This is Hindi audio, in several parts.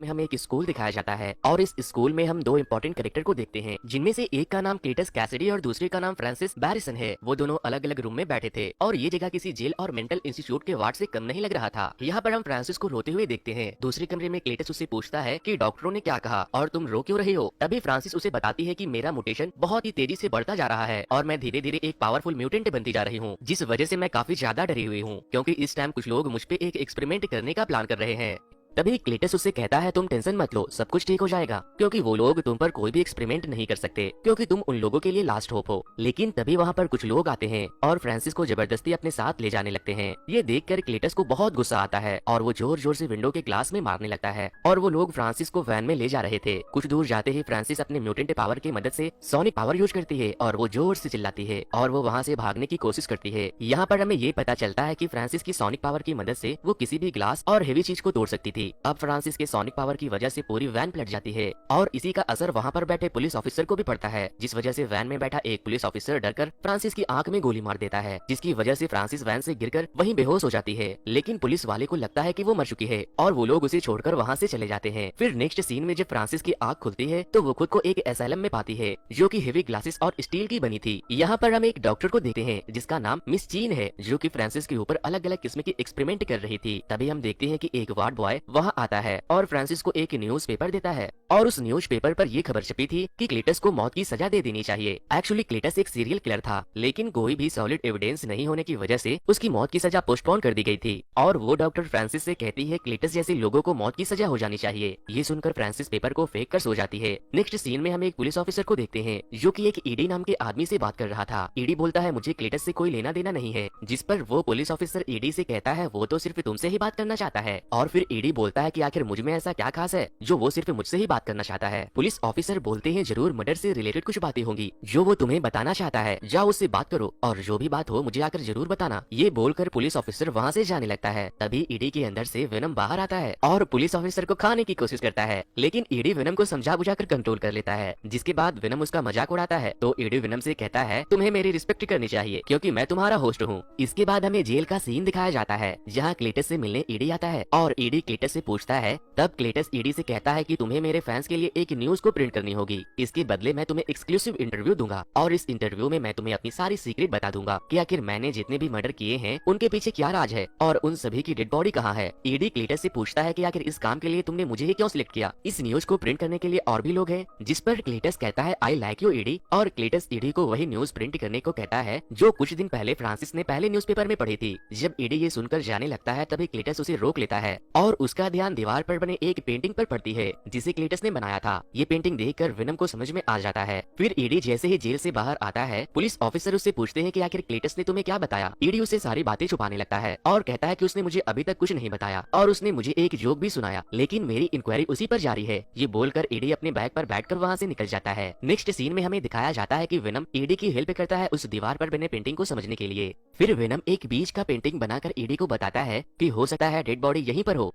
में हमें एक स्कूल दिखाया जाता है और इस स्कूल में हम दो इंपॉर्टेंट कैरेक्टर को देखते हैं, जिनमें से एक का नाम क्लीटस कैसिडी और दूसरे का नाम फ्रांसिस बैरिसन है। वो दोनों अलग अलग रूम में बैठे थे और ये जगह किसी जेल और मेंटल इंस्टीट्यूट के वार्ड से कम नहीं लग रहा था। यहाँ पर हम फ्रांसिस को रोते हुए देखते हैं। दूसरे कमरे में क्लीटस उससे पूछता है कि डॉक्टरों ने क्या कहा और तुम रो क्यों रही हो। तभी फ्रांसिस उसे बताती है कि मेरा म्यूटेशन बहुत ही तेजी से बढ़ता जा रहा है और मैं धीरे धीरे एक पावरफुल म्यूटेंट बनती जा रही हूँ, जिस वजह से मैं काफी ज्यादा डरी हुई हूँ, क्योंकि इस टाइम कुछ लोग मुझ पे एक एक्सपेरिमेंट करने का प्लान कर रहे हैं। तभी क्लीटस उससे कहता है तुम टेंशन मत लो, सब कुछ ठीक हो जाएगा, क्योंकि वो लोग तुम पर कोई भी एक्सपेरिमेंट नहीं कर सकते, क्योंकि तुम उन लोगों के लिए लास्ट होप हो। लेकिन तभी वहाँ पर कुछ लोग आते हैं और फ्रांसिस को जबरदस्ती अपने साथ ले जाने लगते हैं। ये देखकर क्लीटस को बहुत गुस्सा आता है और वो जोर जोर से विंडो के ग्लास में मारने लगता है और वो लोग फ्रांसिस को वैन में ले जा रहे थे। कुछ दूर जाते ही फ्रांसिस अपने म्यूटेंट पावर की मदद से सोनिक पावर यूज करती है और वो जोर से चिल्लाती है और वो वहाँ से भागने की कोशिश करती है। यहाँ पर हमें ये पता चलता है कि फ्रांसिस की सोनिक पावर की मदद से वो किसी भी ग्लास और हेवी चीज को तोड़ सकती थी। अब फ्रांसिस सोनिक पावर की वजह से पूरी वैन पलट जाती है और इसी का असर वहाँ पर बैठे पुलिस ऑफिसर को भी पड़ता है, जिस वजह से वैन में बैठा एक पुलिस ऑफिसर डरकर फ्रांसिस की आंख में गोली मार देता है, जिसकी वजह से फ्रांसिस वैन से गिरकर वहीं बेहोश हो जाती है। लेकिन पुलिस वाले को लगता है कि वो मर चुकी है और वो लोग उसे छोड़कर वहाँ से चले जाते हैं। फिर नेक्स्ट सीन में जब फ्रांसिस की आंख खुलती है तो वो खुद को एक एसाइलम में पाती है, जो कि हेवी ग्लासेस और स्टील की बनी थी। यहाँ पर हम एक डॉक्टर को देखते हैं जिसका नाम मिस चीन है, जो कि फ्रांसिस के ऊपर अलग अलग किस्म की एक्सपेरिमेंट कर रही थी। तभी हम देखते हैं कि एक वार्ड बॉय वहाँ आता है और फ्रांसिस को एक न्यूज़पेपर देता है और उस न्यूज़पेपर पर ये खबर छपी थी कि क्लीटस को मौत की सजा दे देनी चाहिए। एक्चुअली क्लीटस एक सीरियल किलर था, लेकिन कोई भी सॉलिड एविडेंस नहीं होने की वजह से उसकी मौत की सजा पोस्टपोन कर दी गई थी और वो डॉक्टर फ्रांसिस से कहती है क्लीटस जैसे लोगों को मौत की सजा हो जानी चाहिए। ये सुनकर फ्रांसिस पेपर को फेंक कर सो जाती है। नेक्स्ट सीन में हम एक पुलिस ऑफिसर को देखते हैं जो कि एक ईडी नाम के आदमी से बात कर रहा था। ईडी बोलता है मुझे क्लीटस से कोई लेना देना नहीं है, जिस पर वो पुलिस ऑफिसर ईडी से कहता है वो तो सिर्फ तुमसे ही बात करना चाहता है। और फिर ईडी बोलता है कि आखिर मुझ में ऐसा क्या खास है जो वो सिर्फ मुझसे ही बात करना चाहता है। पुलिस ऑफिसर बोलते हैं जरूर मर्डर से रिलेटेड कुछ बातें होंगी जो वो तुम्हें बताना चाहता है, जाओ उससे बात करो और जो भी बात हो मुझे आकर जरूर बताना। ये बोलकर पुलिस ऑफिसर वहाँ से जाने लगता है। तभी ईडी के अंदर से वेनम बाहर आता है और पुलिस ऑफिसर को खाने की कोशिश करता है, लेकिन ईडी वेनम को समझा बुझा कर कंट्रोल कर लेता है, जिसके बाद वेनम उसका मजाक उड़ाता है। तो ईडी वेनम से कहता है तुम्हें मेरी रिस्पेक्ट करनी चाहिए क्योंकि मैं तुम्हारा होस्ट हूँ। इसके बाद हमें जेल का सीन दिखाया जाता है जहाँ क्लीटस से मिलने ईडी आता है और ईडी क्लीटस से पूछता है। तब क्लीटस ईडी से कहता है कि तुम्हें मेरे फैंस के लिए एक न्यूज को प्रिंट करनी होगी, इसके बदले मैं तुम्हें एक्सक्लूसिव इंटरव्यू दूंगा और इस इंटरव्यू में मैं तुम्हें अपनी सारी सीक्रेट बता दूंगा कि आखिर मैंने जितने भी मर्डर किए हैं उनके पीछे क्या राज है और उन सभी की डेड बॉडी कहाँ है। ईडी क्लीटस से पूछता है कि आखिर इस काम के लिए तुमने मुझे ही क्यों सिलेक्ट किया, इस न्यूज को प्रिंट करने के लिए और भी लोग हैं। जिस पर क्लीटस कहता है आई लाइक यू ईडी, और क्लीटस ईडी को वही न्यूज प्रिंट करने को कहता है जो कुछ दिन पहले फ्रांसिस ने पहले न्यूज़पेपर में पढ़ी थी। जब ईडी ये सुनकर जाने लगता है तभी क्लीटस उसे रोक लेता है और उसका ध्यान दीवार पर बने एक पेंटिंग पर पड़ती है जिसे क्लीटस ने बनाया था। ये पेंटिंग देखकर वेनम को समझ में आ जाता है। फिर ईडी जैसे ही जेल से बाहर आता है पुलिस ऑफिसर उससे पूछते हैं कि आखिर क्लीटस ने तुम्हें क्या बताया। ईडी उसे सारी बातें छुपाने लगता है और कहता है कि उसने मुझे अभी तक कुछ नहीं बताया और उसने मुझे एक जोक भी सुनाया, लेकिन मेरी इंक्वायरी उसी पर जारी है। ये बोलकर ईडी अपने बैग पर बैठकर वहाँ से निकल जाता है। नेक्स्ट सीन में हमें दिखाया जाता है कि वेनम ईडी की हेल्प करता है उस दीवार पर बने पेंटिंग को समझने के लिए। फिर वेनम एक बीच का पेंटिंग बनाकर ईडी को बताता है कि हो सकता है डेड बॉडी यहीं पर हो।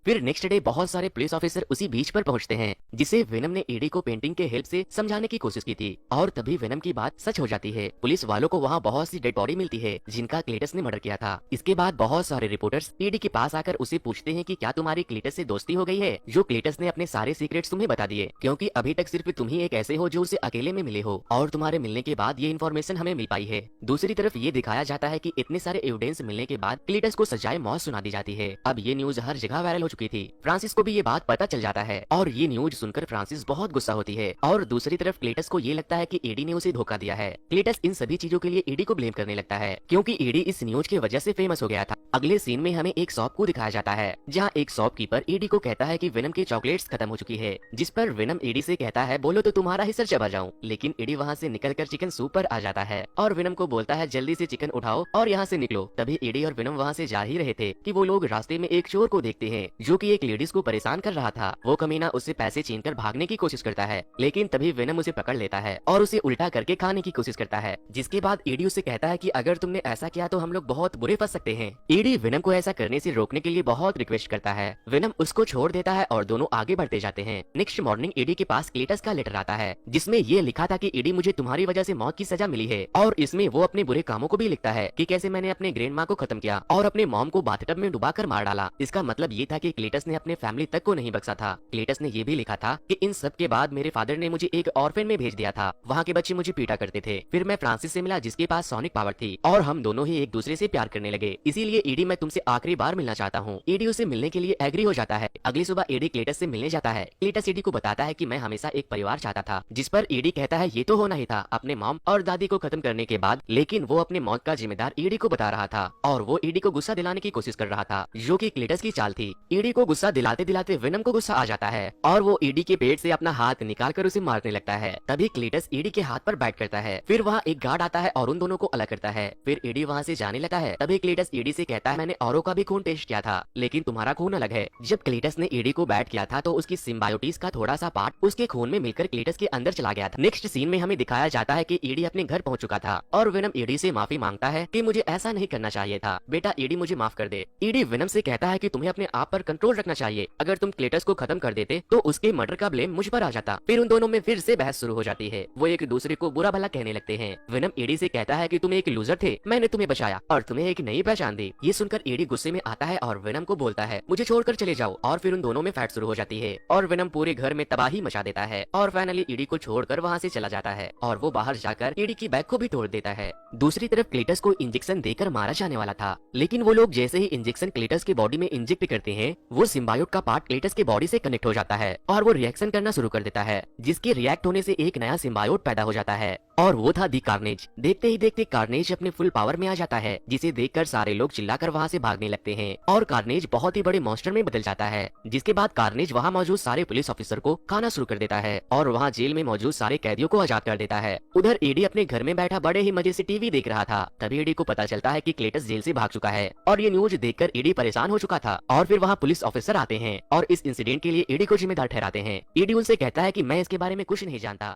फिर नेक्स्ट डे बहुत सारे पुलिस ऑफिसर उसी बीच पर पहुंचते हैं, जिसे वेनम ने ईडी को पेंटिंग के हेल्प से समझाने की कोशिश की थी और तभी वेनम की बात सच हो जाती है। पुलिस वालों को वहां बहुत सी डेड बॉडी मिलती है जिनका क्लीटस ने मर्डर किया था। इसके बाद बहुत सारे रिपोर्टर्स ईडी के पास आकर उसे पूछते हैं कि क्या तुम्हारी क्लीटस से दोस्ती हो गई है, जो क्लीटस ने अपने सारे सीक्रेट्स तुम्हें बता दिए, क्योंकि अभी तक सिर्फ तुम ही एक ऐसे हो जो उसे अकेले में मिले हो और तुम्हारे मिलने के बाद ये इन्फॉर्मेशन हमें मिल पाई है। दूसरी तरफ ये दिखाया जाता है कि इतने सारे एविडेंस मिलने के बाद क्लीटस को सजाए मौत सुना दी जाती है। अब ये न्यूज हर जगह वायरल हो चुकी थी। फ्रांसिस को भी ये बात पता चल जाता है और ये न्यूज सुनकर फ्रांसिस बहुत गुस्सा होती है और दूसरी तरफ क्लीटस को ये लगता है कि ईडी ने उसे धोखा दिया है। क्लीटस इन सभी चीजों के लिए ईडी को ब्लेम करने लगता है क्योंकि ईडी इस न्यूज की वजह से फेमस हो गया था। अगले सीन में हमें एक शॉप को दिखाया जाता है जहाँ एक शॉपकीपर ईडी को कहता है कि वेनम की चॉकलेट्स खत्म हो चुकी है, जिस पर वेनम ईडी से कहता है बोलो तो तुम्हारा ही सर चबा जाऊं, लेकिन ईडी वहाँ से निकलकर चिकन सूप पर आ जाता है और वेनम को बोलता है जल्दी से चिकन उठाओ और यहाँ से निकलो। तभी ईडी और वेनम वहाँ से जा ही रहे थे कि वो लोग रास्ते में एक चोर को देखते हैं जो कि एक लेडीज को परेशान कर रहा था। वो कमीना उससे पैसे छीनकर भागने की कोशिश करता है, लेकिन तभी वेनम उसे पकड़ लेता है और उसे उल्टा करके खाने की कोशिश करता है, जिसके बाद ईडी उससे कहता है कि अगर तुमने ऐसा किया तो हम लोग बहुत बुरे फंस सकते हैं। ईडी विनम को ऐसा करने से रोकने के लिए बहुत रिक्वेस्ट करता है। विनम उसको छोड़ देता है और दोनों आगे बढ़ते जाते हैं। नेक्स्ट मॉर्निंग ईडी के पास क्लेटस का लेटर आता है जिसमें ये लिखा था कि ईडी मुझे तुम्हारी वजह से मौत की सजा मिली है, और इसमें वो अपने बुरे कामों को भी लिखता है कि कैसे मैंने अपने ग्रैंड माँ को खत्म किया और अपने मॉम को बाथटब में डुबाकर मार डाला। इसका मतलब ये था कि क्लेटस ने अपने फैमिली तक को नहीं बख्शा था। क्लेटस ने ये भी लिखा था कि इन सब के बाद मेरे फादर ने मुझे एक ऑर्फेन में भेज दिया था, वहाँ के बच्चे मुझे पीटा करते थे। फिर मैं फ्रांसिस से मिला जिसके पास सोनिक पावर थी और हम दोनों ही एक दूसरे से प्यार करने लगे। इसीलिए ईडी मैं तुमसे आखिरी बार मिलना चाहता हूँ। ईडी उसे मिलने के लिए एग्री हो जाता है। अगली सुबह ईडी क्लेटस से मिलने जाता है। क्लेटस ईडी को बताता है कि मैं हमेशा एक परिवार चाहता था, जिस पर ईडी कहता है ये तो होना ही था अपने मॉम और दादी को खत्म करने के बाद, लेकिन वो अपने मौत का जिम्मेदार ईडी को बता रहा था और वो ईडी को गुस्सा दिलाने की कोशिश कर रहा था, जो कि क्लेटस की चाल थी। ईडी को गुस्सा दिलाते दिलाते विनम को गुस्सा आ जाता है और वो ईडी के पेट से अपना हाथ निकालकर उसे मारने लगता है। तभी क्लेटस ईडी के हाथ पर बैठ करता है। फिर वहाँ एक गार्ड आता है और उन दोनों को अलग करता है। फिर ईडी वहाँ से जाने लगता है। तभी क्लेटस ईडी से कहता है मैंने औरों का भी खून टेस्ट किया था, लेकिन तुम्हारा खून अलग है। जब क्लेटस ने ईडी को बैट किया था तो उसकी सिम्बायोटिस का थोड़ा सा पार्ट उसके खून में मिलकर क्लेटस के अंदर चला गया था। नेक्स्ट सीन में हमें दिखाया जाता है कि ईडी अपने घर पहुंच चुका था और विनम ईडी से माफी मांगता है कि मुझे ऐसा नहीं करना चाहिए था, बेटा ईडी मुझे माफ कर दे। ईडी विनम से कहता है कि तुम्हें अपने आप पर कंट्रोल रखना चाहिए, अगर तुम क्लेटस को खत्म कर देते तो उसके मर्डर का ब्लेम मुझ पर आ जाता। फिर उन दोनों में फिर से बहस शुरू हो जाती है। वो एक दूसरे को बुरा भला कहने लगते हैं। विनम ईडी से कहता है कि तुम एक लूजर थे, मैंने तुम्हें बचाया और तुम्हें एक नई पहचान दी। ये सुनकर ईडी गुस्से में आता है और विनम को बोलता है मुझे छोड़कर चले जाओ, और फिर उन दोनों में फाइट शुरू हो जाती है और विनम पूरे घर में तबाही मचा देता है और फाइनली ईडी को छोड़कर वहाँ से चला जाता है और वो बाहर जाकर ईडी की बैग को भी तोड़ देता है। दूसरी तरफ क्लेटस को इंजेक्शन देकर मारा जाने वाला था, लेकिन वो लोग जैसे ही इंजेक्शन क्लेटस के बॉडी में इंजेक्ट करते हैं, वो सिम्बायोट का पार्ट क्लेटस के बॉडी से कनेक्ट हो जाता है और वो रिएक्शन करना शुरू कर देता है, जिसके रिएक्ट होने से एक नया सिम्बायोट पैदा हो जाता है और वो था दी कार्नेज। देखते ही देखते कार्नेज अपने फुल पावर में आ जाता है, जिसे देखकर सारे लोग चिल्लाकर वहाँ से भागने लगते हैं और कार्नेज बहुत ही बड़े मॉन्स्टर में बदल जाता है। जिसके बाद कार्नेज वहाँ मौजूद सारे पुलिस ऑफिसर को खाना शुरू कर देता है और वहाँ जेल में मौजूद सारे कैदियों को आजाद कर देता है। उधर ईडी अपने घर में बैठा बड़े ही मजे से टीवी देख रहा था। तभी ईडी को पता चलता है कि क्लेटस जेल से भाग चुका है और ये न्यूज देखकर ईडी परेशान हो चुका था। और फिर वहाँ पुलिस ऑफिसर आते हैं और इस इंसिडेंट के लिए ईडी को जिम्मेदार ठहराते हैं। ईडी उनसे कहता है कि मैं इसके बारे में कुछ नहीं जानता।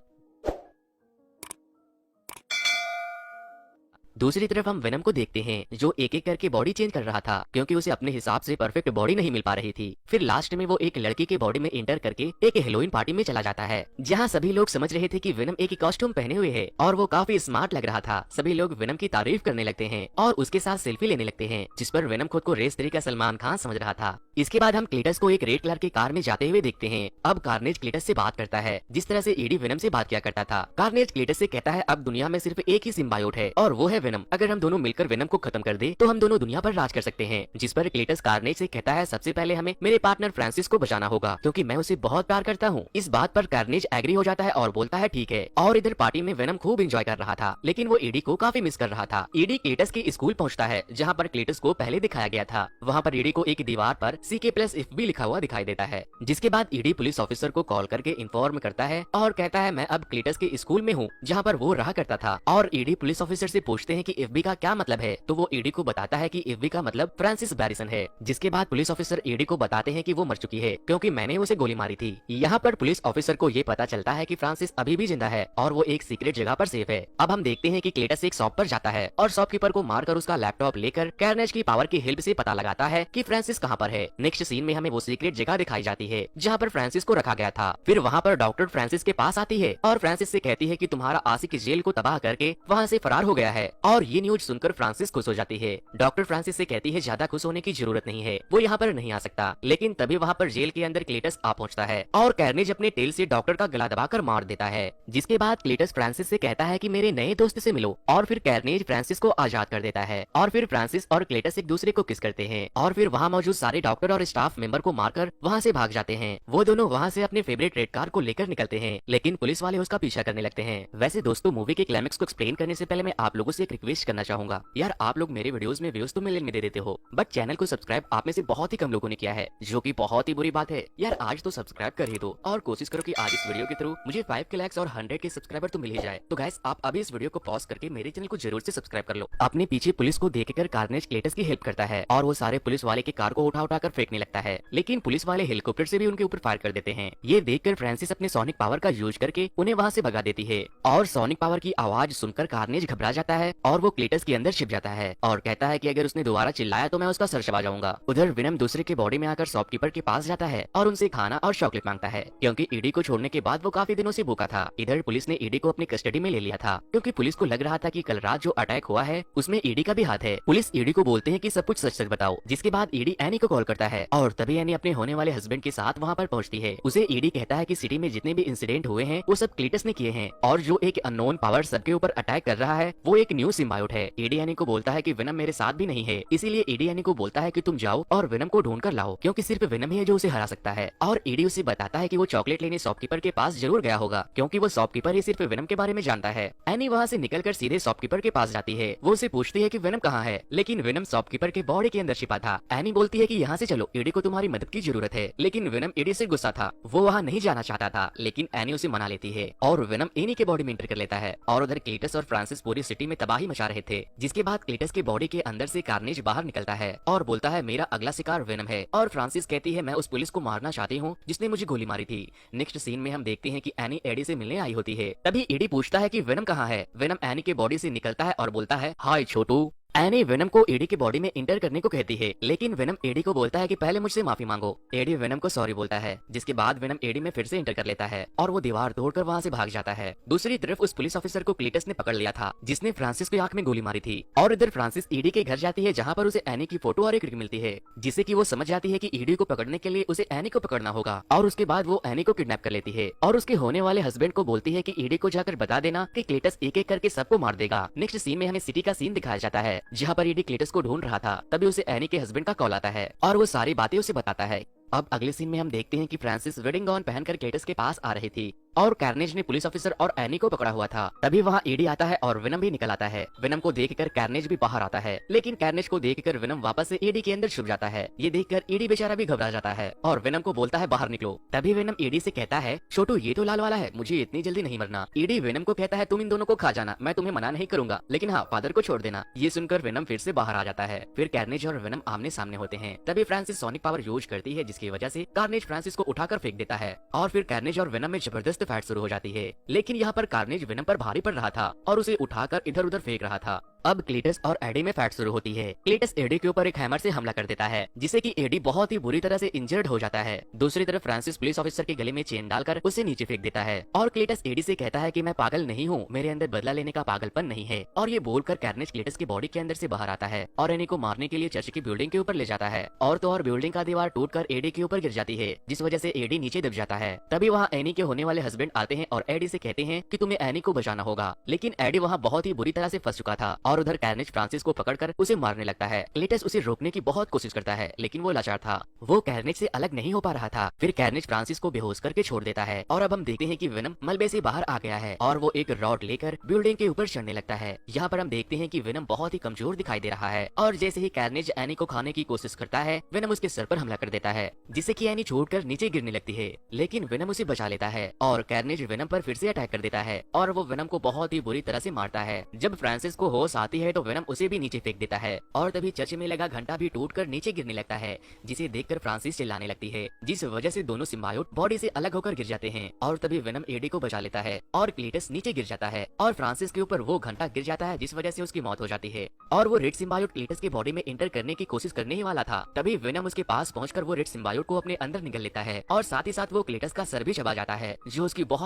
दूसरी तरफ हम वेनम को देखते हैं जो एक एक करके बॉडी चेंज कर रहा था क्योंकि उसे अपने हिसाब से परफेक्ट बॉडी नहीं मिल पा रही थी। फिर लास्ट में वो एक लड़की के बॉडी में एंटर करके एक हेलोइन पार्टी में चला जाता है, जहां सभी लोग समझ रहे थे कि वेनम एक कॉस्ट्यूम पहने हुए है और वो काफी स्मार्ट लग रहा था। सभी लोग वेनम की तारीफ करने लगते हैं और उसके साथ सेल्फी लेने लगते हैं, जिस पर वेनम खुद को रेस 3 का सलमान खान समझ रहा था। इसके बाद हम क्लेटस को एक रेड कलर की कार में जाते हुए देखते हैं। अब कार्नेज क्लेटस से बात करता है जिस तरह से ईडी वेनम से बात किया करता था। कार्नेज क्लेटस से कहता है अब दुनिया में सिर्फ एक ही सिम्बायोट है और वो है वेनम। अगर हम दोनों मिलकर वेनम को खत्म कर दे तो हम दोनों दुनिया पर राज कर सकते हैं। जिस पर क्लेटस कार्नेज से कहता है सबसे पहले हमें मेरे पार्टनर फ्रांसिस को बचाना होगा क्योंकि मैं उसे बहुत प्यार करता हूँ। इस बात पर कार्नेज एग्री हो जाता है और बोलता है ठीक है। और इधर पार्टी में वेनम खूब एंजॉय कर रहा था, लेकिन वो ईडी को काफी मिस कर रहा था। ईडी क्लेटस के स्कूल पहुँचता है जहाँ पर क्लेटस को पहले दिखाया गया था। वहाँ पर ईडी को एक दीवार पर CK+F भी लिखा हुआ दिखाई देता है। जिसके बाद ईडी पुलिस ऑफिसर को कॉल करके इन्फॉर्म करता है और कहता है मैं अब क्लेटस के स्कूल में हूँ जहाँ पर वो रहा करता था। और ईडी पुलिस ऑफिसर से पूछते हैं कि FB का क्या मतलब है, तो वो ईडी को बताता है कि FB का मतलब फ्रांसिस बैरिसन है। जिसके बाद पुलिस ऑफिसर ईडी को बताते हैं कि वो मर चुकी है क्योंकि मैंने उसे गोली मारी थी। यहाँ पर पुलिस ऑफिसर को ये पता चलता है कि फ्रांसिस अभी भी जिंदा है और वो एक सीक्रेट जगह पर सेफ है। अब हम देखते हैं कि क्लेटस एक शॉप पर जाता है और शॉपकीपर को मारकर उसका लैपटॉप लेकर कार्नेज की पावर की हेल्प से पता लगाता है कि फ्रांसिस कहाँ पर है। नेक्स्ट सीन में हमें वो सीक्रेट जगह दिखाई जाती है जहाँ पर फ्रांसिस को रखा गया था। फिर वहाँ पर डॉक्टर फ्रांसिस के पास आती है और फ्रांसिस से कहती है कि तुम्हारा आशिक जेल को तबाह करके वहाँ से फरार हो गया है। और ये न्यूज सुनकर फ्रांसिस खुश हो जाती है। डॉक्टर फ्रांसिस से कहती है ज्यादा खुश होने की जरूरत नहीं है, वो यहाँ पर नहीं आ सकता। लेकिन तभी वहाँ पर जेल के अंदर क्लेटस आ पहुँचता है और कार्नेज अपने टेल से डॉक्टर का गला दबाकर मार देता है। जिसके बाद क्लेटस फ्रांसिस से कहता है कि मेरे नए दोस्त से मिलो और फिर कार्नेज फ्रांसिस को आजाद कर देता है। और फिर फ्रांसिस और क्लेटस एक दूसरे को किस करते हैं और फिर वहाँ मौजूद सारे डॉक्टर और स्टाफ मेंबर को मारकर वहाँ से भाग जाते हैं। वो दोनों वहाँ से अपने फेवरेट रेड कार को लेकर निकलते हैं, लेकिन पुलिस वाले उसका पीछा करने लगते हैं। वैसे दोस्तों, मूवी के क्लाइमेक्स को एक्सप्लेन करने से पहले मैं आप लोगों से एक रिक्वेस्ट करना चाहूंगा। यार, आप लोग मेरे वीडियोस में व्यूज तो मिलियन में दे देते हो, बट चैनल को सब्सक्राइब आप में से बहुत ही कम लोगों ने किया है, जो कि बहुत ही बुरी बात है। यार, आज तो सब्सक्राइब कर ही दो और कोशिश करो कि आज इस वीडियो के थ्रू मुझे 5 के लाइक्स और 100 के सब्सक्राइबर तो मिल ही जाए। तो गाइस, आप अभी इस वीडियो को पॉज करके मेरे चैनल को जरूर से सब्सक्राइब कर लो। अपने पीछे पुलिस को देखकर कार्नेज क्लेटस की हेल्प करता है और वो सारे पुलिस वाले की कार को उठा उठाकर फेंकने लगता है, लेकिन पुलिस वाले हेलीकॉप्टर से भी उनके ऊपर फायर कर देते हैं। ये देखकर फ्रांसिस अपने सोनिक पावर का यूज करके उन्हें वहाँ से भगा देती है और सोनिक पावर की आवाज सुनकर कार्नेज घबरा जाता है और वो क्लेटस के अंदर छिप जाता है और कहता है कि अगर उसने दोबारा चिल्लाया तो मैं उसका सर चबा जाऊंगा। उधर विनम दूसरे के बॉडी में आकर शॉपकीपर के पास जाता है और उनसे खाना और चॉकलेट मांगता है, क्योंकि ईडी को छोड़ने के बाद वो काफी दिनों से भूखा था। इधर पुलिस ने ईडी को अपनी कस्टडी में ले लिया था, क्योंकि पुलिस को लग रहा था कि कल रात जो अटैक हुआ है उसमें ईडी का भी हाथ है। पुलिस ईडी को बोलते हैं कि सब कुछ सच सच बताओ, जिसके बाद ईडी एनी को कॉल करता है और तभी एनी अपने होने वाले हस्बैंड के साथ वहाँ पर पहुँचती है। उसे ईडी कहता है कि सिटी में जितने भी इंसिडेंट हुए हैं वो सब क्लीटस ने किए हैं और जो एक अननोन पावर सबके ऊपर अटैक कर रहा है वो एक न्यू सिम्बायोट है। ईडी एनी को बोलता है कि विनम मेरे साथ भी नहीं है, इसीलिए ईडी एनी को बोलता है कि तुम जाओ और विनम को ढूंढ कर लाओ, क्योंकि सिर्फ विनम ही है जो उसे हरा सकता है। और ईडी उसे बताता है कि वो चॉकलेट लेने शॉपकीपर के पास जरूर गया होगा, क्योंकि वो शॉपकीपर ही सिर्फ विनम के बारे में जानता है। एनी वहाँ से निकलकर सीधे शॉपकीपर के पास जाती है। वो उसे पूछती है कि विनम कहाँ है, लेकिन विनम शॉपकीपर के बॉडी के अंदर छिपा था। एनी बोलती है कि यहाँ से चलो, ईडी को तुम्हारी मदद की जरूरत है, लेकिन विनम ईडी से गुस्सा था, वो वहाँ नहीं जाना चाहता था, लेकिन एनी उसे मना लेती है और विनम एनी के बॉडी में एंटर कर लेता है। और उधर क्लीटस और फ्रांसिस पूरी सिटी में तबाही मचा रहे थे, जिसके बाद क्लीटस के बॉडी के अंदर से कार्नेज बाहर निकलता है और बोलता है मेरा अगला शिकार विनम है। और फ्रांसिस कहती है मैं उस पुलिस को मारना चाहती हूँ जिसने मुझे गोली मारी थी। नेक्स्ट सीन में हम देखते हैं कि एनी एडी से मिलने आई होती है। तभी एडी पूछता है कि विनम कहाँ है। विनम एनी के बॉडी से निकलता है और बोलता है हाय छोटू। एनी विनम को एडी के बॉडी में इंटर करने को कहती है, लेकिन विनम एडी को बोलता है कि पहले मुझसे माफी मांगो। एडी विनम को सॉरी बोलता है, जिसके बाद विनम एडी में फिर से इंटर कर लेता है और वो दीवार तोड़कर वहाँ से भाग जाता है। दूसरी तरफ उस पुलिस ऑफिसर को क्लीटस ने पकड़ लिया था, जिसने फ्रांसिस की आंख में गोली मारी थी। और इधर फ्रांसिस एडी के घर जाती है, जहाँ पर उसे एनी की फोटो और एक रिंग मिलती है, जिससे कि वो समझ जाती है कि एडी को पकड़ने के लिए उसे एनी को पकड़ना होगा। और उसके बाद वो एनी को किडनैप कर लेती है और उसके होने वाले हस्बैंड को बोलती है कि एडी को जाकर बता देना कि क्लीटस एक एक करके सबको मार देगा। नेक्स्ट सीन में हमें सिटी का सीन दिखाया जाता है, जहाँ पर एडी क्लीटस को ढूंढ रहा था। तभी उसे एनी के हस्बैंड का कॉल आता है और वो सारी बातें उसे बताता है। अब अगले सीन में हम देखते हैं कि फ्रांसिस वेडिंग गाउन पहनकर क्लीटस के पास आ रही थी और कार्नेज ने पुलिस ऑफिसर और एनी को पकड़ा हुआ था। तभी वहाँ एडी आता है और विनम भी निकल आता है। विनम को देखकर कार्नेज भी बाहर आता है, लेकिन कार्नेज को देखकर विनम वापस से एडी के अंदर छुप जाता है। ये देखकर एडी बेचारा भी घबरा जाता है और विनम को बोलता है बाहर निकलो। तभी विनम एडी से कहता है छोटू ये तो लाल वाला है, मुझे इतनी जल्दी नहीं मरना। एडी विनम को कहता है तुम इन दोनों को खा जाना, मैं तुम्हें मना नहीं करूंगा, लेकिन हाँ फादर को छोड़ देना। ये सुनकर विनम फिर से बाहर आ जाता है। फिर कार्नेज और विनम आमने सामने होते हैं। तभी फ्रांसिस सोनिक पावर यूज करती है, जिसकी वजह से कार्नेज फ्रांसिस को उठाकर फेंक देता है और फिर कार्नेज और विनम में जबरदस्त फाइट शुरू हो जाती है। लेकिन यहाँ पर कार्नेज विनम पर भारी पड़ रहा था और उसे उठाकर इधर उधर फेंक रहा था। अब क्लीटस और एडी में फाइट शुरू होती है। क्लीटस एडी के ऊपर एक हैमर से हमला कर देता है, जिससे कि एडी बहुत ही बुरी तरह से इंजर्ड हो जाता है। दूसरी तरफ फ्रांसिस पुलिस ऑफिसर के गले में चेन डालकर उसे नीचे फेंक देता है और क्लीटस एडी से कहता है कि मैं पागल नहीं हूँ, मेरे अंदर बदला लेने का पागलपन नहीं है। और ये बोलकर कार्नेज क्लीटस की बॉडी के अंदर से बाहर आता है और एनी को मारने के लिए चर्च की बिल्डिंग के ऊपर ले जाता है। और तो और बिल्डिंग का दीवार टूटकर एडी के ऊपर गिर जाती है, जिस वजह से एडी नीचे दब जाता है। तभी वहाँ एनी के होने वाले हस्बैंड आते हैं और एडी से कहते हैं कि तुम्हें एनी को बचाना होगा, लेकिन एडी वहाँ बहुत ही बुरी तरह से फंस चुका था और उधर कार्नेज फ्रांसिस को पकड़कर उसे मारने लगता है। क्लीटस उसे रोकने की बहुत कोशिश करता है, लेकिन वो लाचार था, वो कार्नेज से अलग नहीं हो पा रहा था। फिर कार्नेज फ्रांसिस को बेहोश करके छोड़ देता है और अब हम देखते हैं कि विनम मलबे से बाहर आ गया है और वो एक रॉड लेकर बिल्डिंग के ऊपर चढ़ने लगता है। यहाँ पर हम देखते हैं कि विनम बहुत ही कमजोर दिखाई दे रहा है और जैसे ही कार्नेज एनी को खाने की कोशिश करता है, विनम उसके सर पर हमला कर देता है, जिससे कि एनी छोड़कर नीचे गिरने लगती है, लेकिन विनम उसे बचा लेता है और कार्नेज विनम पर फिर से अटैक कर देता है और वो विनम को बहुत ही बुरी तरह से मारता है। जब फ्रांसिस को होश आती है तो विनम उसे भी नीचे फेंक देता है और तभी चर्च में लगा घंटा भी टूटकर नीचे गिरने लगता है, जिसे देखकर फ्रांसिस चिल्लाने लगती है, जिस वजह से दोनों सिम्बायोट बॉडी से अलग होकर गिर जाते हैं। और तभी विनम एडी को बचा लेता है और क्लीटस नीचे गिर जाता है और फ्रांसिस के ऊपर वो घंटा गिर जाता है, जिस वजह से उसकी मौत हो जाती है। और वो रेड सिम्बायोट क्लीटस की बॉडी में एंटर करने की कोशिश करने ही वाला था, तभी विनम उसके पास पहुंचकर वो रेड सिम्बायोट को अपने अंदर निगल लेता है और साथ ही साथ वो क्लीटस का सर भी चबा जाता है, जो उसकी बहुत